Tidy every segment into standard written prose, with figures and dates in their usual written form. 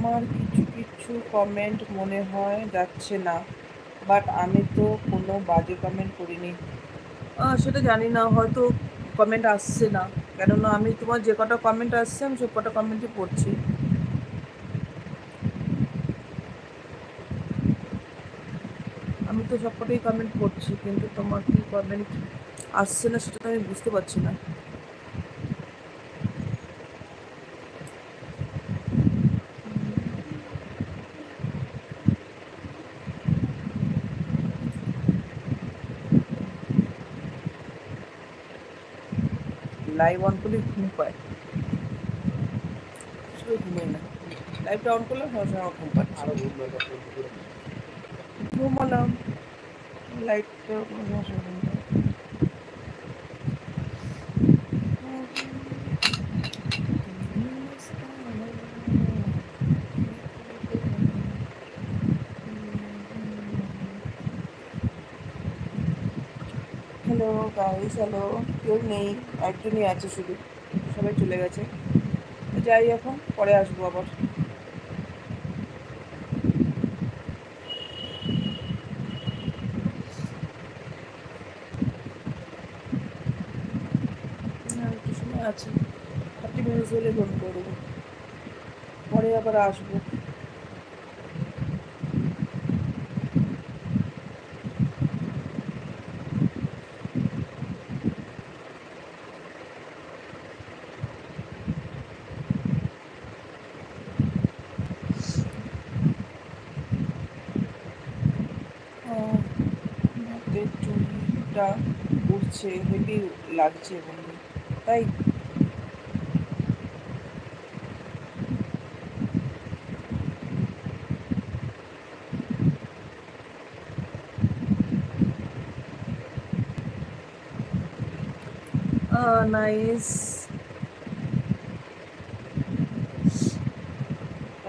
আমার কিছু কিছু কমেন্ট মনে হয় যাচ্ছে না, বাট আমি তো কোনো বাজে কমেন্ট করিনি। সেটা জানি না, হয়তো কমেন্ট আসছে না, কেননা আমি তোমার যে কটা কমেন্ট আসছে আমি সব কটা কমেন্টই পড়ছি। আমি তো সব কটাই কমেন্ট পড়ছি, কিন্তু তোমার কি কমেন্ট আসছে না সেটা তো আমি বুঝতে পারছি না। লাইভ অন করলে ঘুম পায়, শুধু ঘুমোই না, লাইভটা অন করলে সঙ্গে সঙ্গে ঘুম পাচ্ছে। ঘুমালাম, লাইটটা কোনো সমস্যা নেই। Hello guys, hello. কেউ নেই, একজনই আছে শুধু, সবাই চলে গেছে। যাই, এখন পরে আসবো আবার। একটু সময় আছে, 30 মিনিট হলে ফোন করবো, পরে আবার আসবো। হাতের চুলটা উঠছে, হেভি লাগছে বন্ধু, তাই নাইস।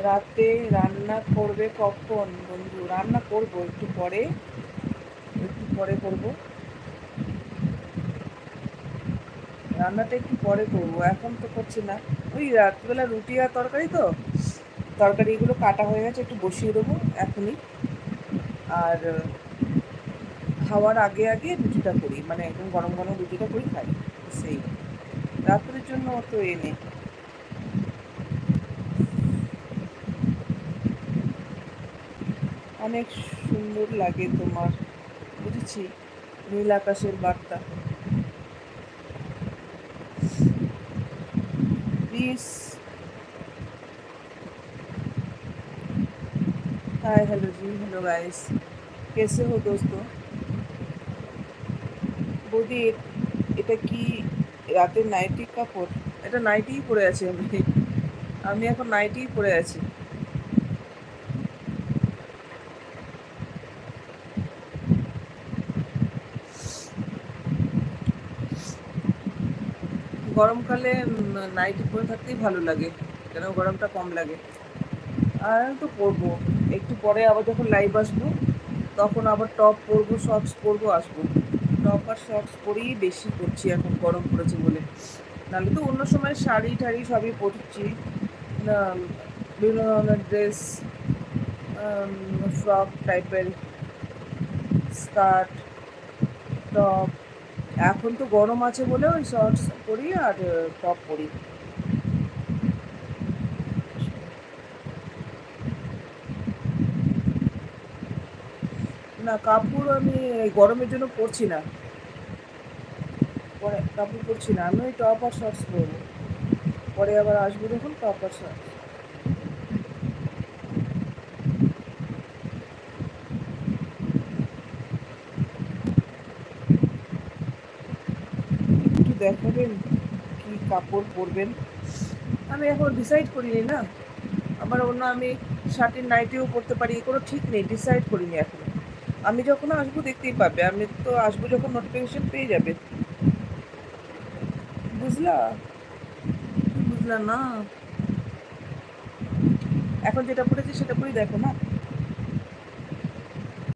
রাতে রান্না করবে কখন বন্ধু? রান্না করবো একটু পরে, একটু পরে করবো রান্নাটা, একটু পরে করবো, এখন তো করছি না। ওই রাত্রিবেলা রুটি আর তরকারি, তো তরকারিগুলো কাটা হয়ে গেছে, একটু বসিয়ে দেবো এখনই। আর খাওয়ার আগে আগে রুটিটা করি, মানে একদম গরম গরম রুটিটা করি খাই, সেই রাত্রের জন্য অত এ নেই। অনেক সুন্দর লাগে তোমার, বুঝেছি, নীল আকাশের বার্তা। Please. Hi, hello ji, hello guys, कैसे हो दोस्तों? বৌদি, এটা কি রাতের নাইটি কাপড়? এটা নাইটিই পরে আছি আমি, আমি এখন নাইটিই পরে আছি। গরমকালে নাইটি পরে থাকতেই ভালো লাগে, কেন গরমটা কম লাগে। আর আমি তো পরবো একটু পরে, আবার যখন লাইভ আসবো তখন আবার টপ পরবো, শর্টস পরবো, আসবো। টপ আর শর্টস পরেই বেশি করছি এখন, গরম পড়েছে বলে। নাহলে তো অন্য সময় শাড়ি টাড়ি সবই পরছি না, বিভিন্ন ধরনের ড্রেস, ফ্রক টাইপের, স্কার্ট, টপ। এখন তো গরম আছে বলে ওই শর্টস পরি আর টপ পরি। না, কাপড় আমি গরমের জন্য পরছি না, পরে কাপড় পরছি না, আমি ওই টপ আর শর্টস পরবো, পরে আবার আসবো যখন টপ আর শর্টস। একটু দেখাবেন কি কাপড় পরবেন? আমি এখন ডিসাইড করিনি না, আমার অন্য আমি শার্টের নাইটিও পরতে পারি, কোনো ঠিক নেই, ডিসাইড করিনি এখন। আমি যখন আসবো দেখতেই পাবে, আমি তো আসবো যখন নোটিফিকেশন পেয়ে যাবে, বুঝলা? বুঝলা না? এখন যেটা পড়েছি সেটা পরেই দেখো না।